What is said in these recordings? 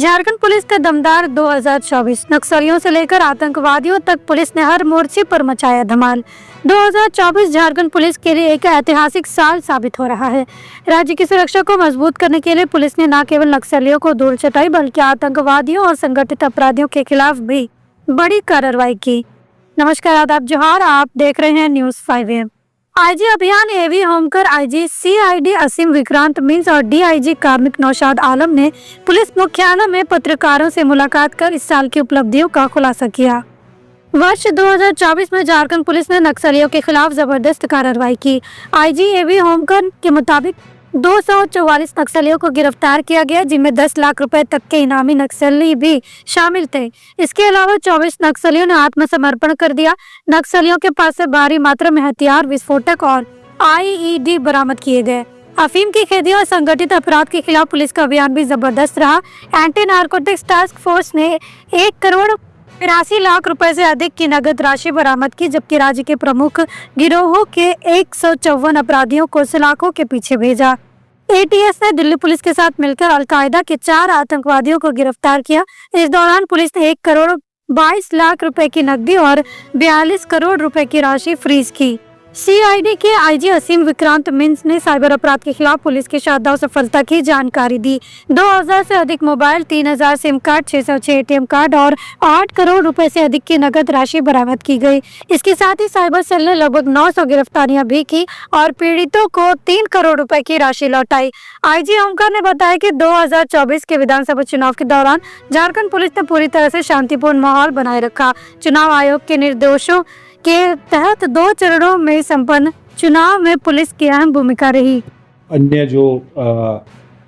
Jharkhand police का दमदार 2024 नक्सलियों से लेकर आतंकवादियों तक पुलिस ने हर मोर्चे पर मचाया धमाल। 2024 झारखंड पुलिस के लिए एक ऐतिहासिक साल साबित हो रहा है। राज्य की सुरक्षा को मजबूत करने के लिए पुलिस ने न केवल नक्सलियों को धूल चटाई बल्कि आतंकवादियों और संगठित अपराधियों के खिलाफ भी बड़ी कार्रवाई की। नमस्कार, आदाब, जोहार। आप देख रहे हैं न्यूज़ 5 AM। आईजी अभियान एवी होमकर आईजी सीआईडी असीम विक्रांत मीन्स और डीआईजी कार्मिक नौशाद आलम ने पुलिस मुख्यालय में पत्रकारों से मुलाकात कर इस साल की उपलब्धियों का खुलासा किया। वर्ष 2024 में झारखंड पुलिस ने नक्सलियों के खिलाफ जबरदस्त कार्रवाई की। आईजी एवी होमकर के मुताबिक 244 नक्सलियों को गिरफ्तार किया गया, जिनमें 10 लाख रुपए तक के इनामी नक्सली भी शामिल थे। इसके अलावा 24 नक्सलियों ने आत्मसमर्पण कर दिया। नक्सलियों के पास से भारी मात्रा में हथियार, विस्फोटक और आईईडी बरामद किए गए। अफीम की खेती और संगठित अपराध के खिलाफ पुलिस का अभियान भी जबरदस्त रहा। एंटी नारकोटिक्स टास्क फोर्स ने 1 करोड़ 83 लाख रुपए से अधिक की नगद राशि बरामद की, जबकि राज्य के प्रमुख गिरोहों के 154 अपराधियों को सलाखों के पीछे भेजा। एटीएस ने दिल्ली पुलिस के साथ मिलकर अलकायदा के 4 आतंकवादियों को गिरफ्तार किया। इस दौरान पुलिस ने 1 करोड़ 22 लाख रुपए की नकदी और 42 करोड़ रुपए की राशि फ्रीज की। सीआईडी के आईजी असीम विक्रांत मीन्स ने साइबर अपराध के खिलाफ पुलिस की शानदार सफलता की जानकारी दी। 2000 से अधिक mobile, 3000 SIM card, 606 ATM card और 8 करोड़ रुपए से अधिक की नगद राशि बरामद की गई। इसके साथ ही साइबर सेल ने लगभग 900 गिरफ्तारियां भी की और पीड़ितों को 3 करोड़ रुपए की राशि लौटाई। आईजी ओमकार ने बताया कि 2024 के विधानसभा चुनाव के दौरान झारखंड पुलिस ने पूरी तरह से शांतिपूर्ण माहौल बनाए रखा। चुनाव आयोग के निर्देशों के तहत 2 चरणों में संपन्न चुनाव में पुलिस की अहम भूमिका रही। अन्य जो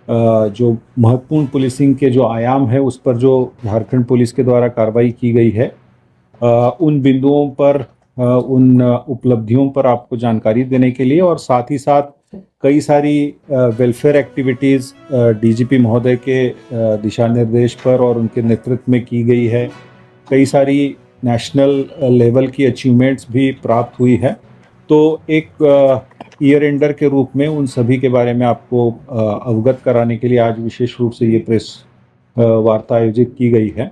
महत्वपूर्ण पुलिसिंग के जो आयाम है उस पर जो झारखंड पुलिस के द्वारा कार्रवाई की गई है, उन बिंदुओं पर, उन उपलब्धियों पर आपको जानकारी देने के लिए और साथ ही साथ कई सारी वेलफेयर एक्टिविटीज़ डीजीपी महोदय के दिशा निर्देश पर और उनके नेतृत्व में की गई है। कई सारी नेशनल लेवल की अचीवमेंट्स भी प्राप्त हुई है। तो एक ईयर एंडर के रूप में उन सभी के बारे में आपको अवगत कराने के लिए आज विशेष रूप से ये प्रेस वार्ता आयोजित की गई है।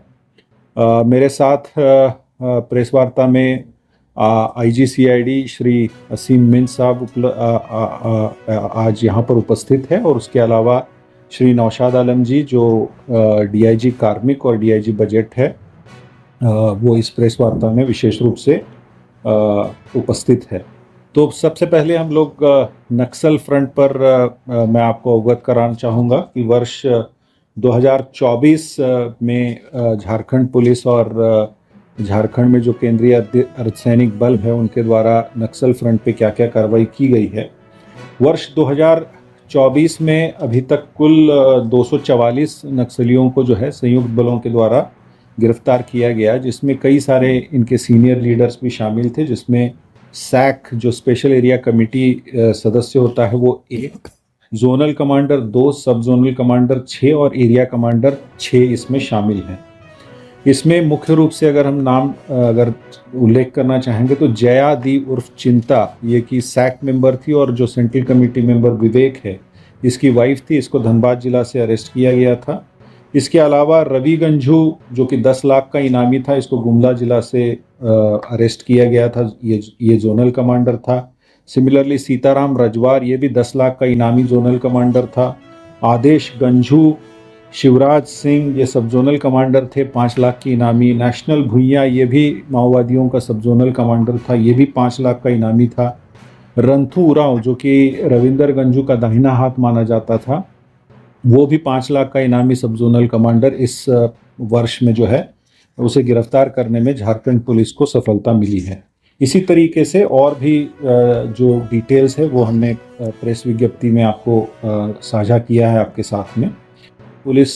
मेरे साथ प्रेस वार्ता में आईजीसीआईडी श्री असीम मीन्स साहब आज यहाँ पर उपस्थित है और उसके अलावा श्री नौशाद आलम जी जो डीआईजी कार्मिक और डीआईजी बजट है, वो इस प्रेस वार्ता में विशेष रूप से उपस्थित है। तो सबसे पहले हम लोग नक्सल फ्रंट पर मैं आपको अवगत कराना चाहूँगा कि वर्ष 2024 में झारखंड पुलिस और झारखंड में जो केंद्रीय अर्धसैनिक बल है उनके द्वारा नक्सल फ्रंट पे क्या क्या कार्रवाई की गई है। वर्ष 2024 में अभी तक कुल 244 नक्सलियों को जो है संयुक्त बलों के द्वारा गिरफ्तार किया गया, जिसमें कई सारे इनके सीनियर लीडर्स भी शामिल थे, जिसमें सैक जो स्पेशल एरिया कमेटी सदस्य होता है वो 1, जोनल कमांडर 2, सब जोनल कमांडर 6 और एरिया कमांडर 6 इसमें शामिल हैं। इसमें मुख्य रूप से अगर हम नाम अगर उल्लेख करना चाहेंगे तो जया दी उर्फ चिंता, ये कि सैक मेंबर थी, और जो सेंट्रल कमेटी मेंबर विवेक है इसकी वाइफ थी, इसको धनबाद जिला से अरेस्ट किया गया था। इसके अलावा रवि गंझू जो कि 10 लाख का इनामी था, इसको गुमला जिला से अरेस्ट किया गया था, ये जोनल कमांडर था। सिमिलरली सीताराम रजवार, ये भी 10 लाख का इनामी जोनल कमांडर था। आदेश गंझू, शिवराज सिंह, ये सब जोनल कमांडर थे, 5 लाख की इनामी। नेशनल भुइया, ये भी माओवादियों का सब जोनल कमांडर था, ये भी 5 लाख का इनामी था। रंथू उरांव जो कि रविंदर गंझू का दाहिना हाथ माना जाता था, वो भी 5 लाख का इनामी सब जोनल कमांडर इस वर्ष में जो है उसे गिरफ्तार करने में झारखंड पुलिस को सफलता मिली है। इसी तरीके से और भी जो डिटेल्स है वो हमने प्रेस विज्ञप्ति में आपको साझा किया है आपके साथ में। पुलिस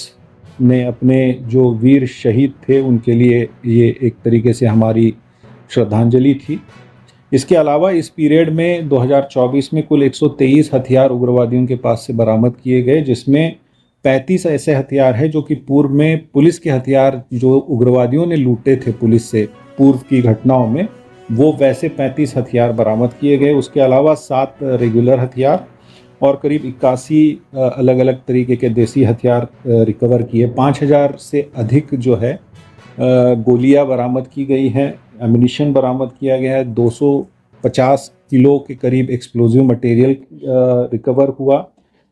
ने अपने जो वीर शहीद थे उनके लिए ये एक तरीके से हमारी श्रद्धांजलि थी। इसके अलावा इस पीरियड में 2024 में कुल 123 हथियार उग्रवादियों के पास से बरामद किए गए, जिसमें 35 ऐसे हथियार हैं जो कि पूर्व में पुलिस के हथियार जो उग्रवादियों ने लूटे थे पुलिस से पूर्व की घटनाओं में, वो वैसे 35 हथियार बरामद किए गए। उसके अलावा 7 रेगुलर हथियार और करीब 81 अलग अलग तरीके के देसी हथियार रिकवर किए। 5000 से अधिक जो है गोलियां बरामद की गई हैं, एमिनिशन बरामद किया गया है, 250 किलो के करीब एक्सप्लोजिव मटेरियल रिकवर हुआ,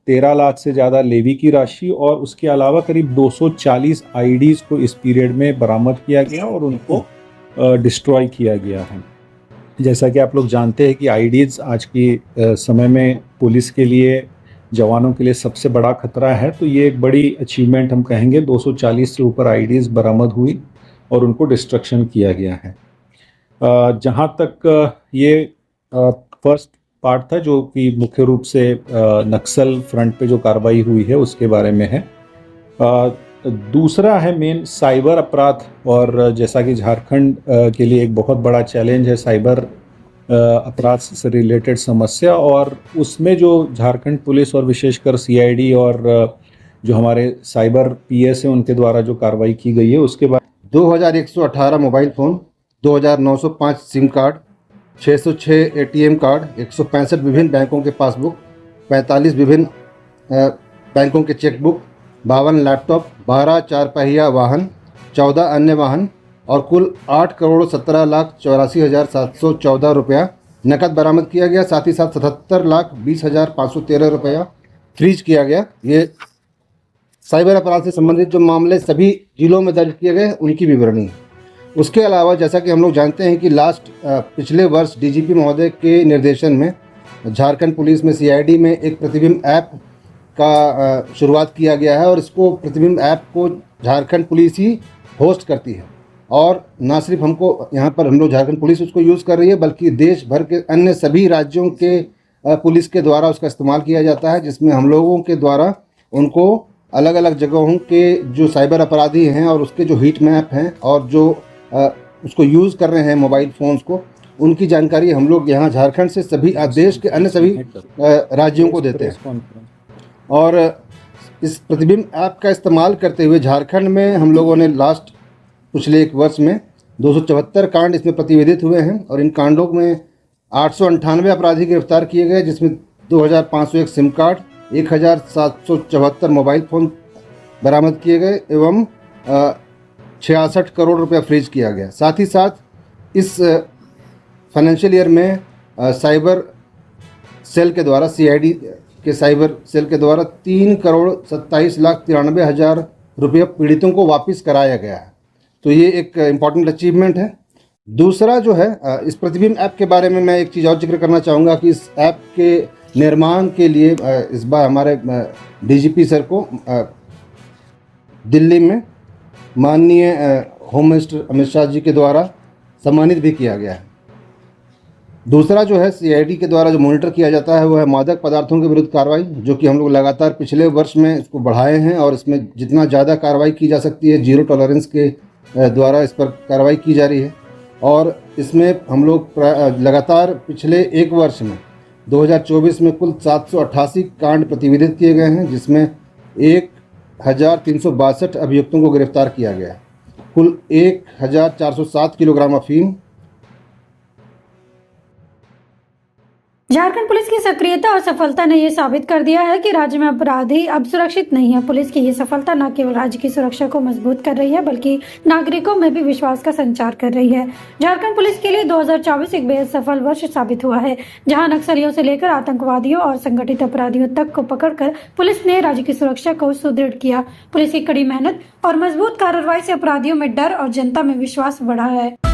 13 लाख से ज़्यादा लेवी की राशि और उसके अलावा करीब 240 आईडीज़ को इस पीरियड में बरामद किया गया और उनको डिस्ट्रॉय किया गया है। जैसा कि आप लोग जानते हैं कि आईडीज़ आज की समय में पुलिस के लिए, जवानों के लिए सबसे बड़ा खतरा है, तो ये एक बड़ी अचीवमेंट हम कहेंगे। 240 से ऊपर आईडीज़ बरामद हुई और उनको डिस्ट्रक्शन किया गया है। जहाँ तक ये फर्स्ट पार्ट था जो कि मुख्य रूप से नक्सल फ्रंट पे जो कार्रवाई हुई है उसके बारे में है। दूसरा है मेन साइबर अपराध, और जैसा कि झारखंड के लिए एक बहुत बड़ा चैलेंज है साइबर अपराध से रिलेटेड समस्या, और उसमें जो झारखंड पुलिस और विशेषकर सीआईडी और जो हमारे साइबर पीएस है उनके द्वारा जो कार्रवाई की गई है उसके बाद 2118 mobile phone, 2905 SIM card, 606 ATM card, 165 विभिन्न बैंकों के पासबुक, 45 विभिन्न बैंकों के चेकबुक, 52 लैपटॉप, 12 चार पहिया वाहन, 14 अन्य वाहन और कुल 8,84,84,714 रुपया नकद बरामद किया गया। साथ ही साथ 77,20,513 रुपया फ्रीज किया गया। ये साइबर अपराध से संबंधित जो मामले सभी जिलों में दर्ज किए गए उनकी विवरणी है। उसके अलावा जैसा कि हम लोग जानते हैं कि पिछले वर्ष डीजीपी महोदय के निर्देशन में झारखंड पुलिस में सीआईडी में एक प्रतिबिंब ऐप का शुरुआत किया गया है और इसको प्रतिबिंब ऐप को झारखंड पुलिस ही होस्ट करती है, और ना सिर्फ हमको यहाँ पर हम लोग झारखंड पुलिस उसको यूज़ कर रही है बल्कि देश भर के अन्य सभी राज्यों के पुलिस के द्वारा उसका इस्तेमाल किया जाता है, जिसमें हम लोगों के द्वारा उनको अलग अलग जगहों के जो साइबर अपराधी हैं और उसके जो हीट मैप हैं और जो उसको यूज़ कर रहे हैं मोबाइल फ़ोन्स को, उनकी जानकारी हम लोग यहाँ झारखंड से सभी देश के अन्य सभी राज्यों को देते हैं। और इस प्रतिबिंब ऐप का इस्तेमाल करते हुए झारखंड में हम लोगों ने पिछले एक वर्ष में 274 कांड इसमें प्रतिवेदित हुए हैं और इन कांडों में 898 अपराधी गिरफ्तार किए गए, जिसमें 2501 सिम कार्ड, 1774 मोबाइल फ़ोन बरामद किए गए एवं 66 करोड़ रुपया फ्रीज किया गया। साथ ही साथ इस फाइनेंशियल ईयर में साइबर सेल के द्वारा, सीआईडी के साइबर सेल के द्वारा 3,27,93,000 रुपये पीड़ितों को वापस कराया गया है। तो ये एक इम्पॉर्टेंट अचीवमेंट है। दूसरा जो है, इस प्रतिबिंब ऐप के बारे में मैं एक चीज़ और जिक्र करना चाहूँगा कि इस ऐप के निर्माण के लिए इस बार हमारे डीजीपी सर को दिल्ली में माननीय होम मिनिस्टर अमित शाह जी के द्वारा सम्मानित भी किया गया है। दूसरा जो है, सीआईडी के द्वारा जो मॉनिटर किया जाता है वो है मादक पदार्थों के विरुद्ध कार्रवाई, जो कि हम लोग लगातार पिछले वर्ष में इसको बढ़ाए हैं और इसमें जितना ज़्यादा कार्रवाई की जा सकती है जीरो टॉलरेंस के द्वारा इस पर कार्रवाई की जा रही है। और इसमें हम लोग लगातार पिछले एक वर्ष में 2024 में कुल 788 कांड प्रतिवेदित किए गए हैं, जिसमें 1,362 अभियुक्तों को गिरफ्तार किया गया है। कुल 1,407 किलोग्राम अफीम। झारखंड पुलिस की सक्रियता और सफलता ने यह साबित कर दिया है कि राज्य में अपराधी अब सुरक्षित नहीं है। पुलिस की ये सफलता न केवल राज्य की सुरक्षा को मजबूत कर रही है बल्कि नागरिकों में भी विश्वास का संचार कर रही है। झारखंड पुलिस के लिए 2024 एक बेहद सफल वर्ष साबित हुआ है, जहां नक्सलियों से लेकर आतंकवादियों और संगठित अपराधियों तक को पकड़कर पुलिस ने राज्य की सुरक्षा को सुदृढ़ किया। पुलिस की कड़ी मेहनत और मजबूत कार्रवाई से अपराधियों में डर और जनता में विश्वास बढ़ा है।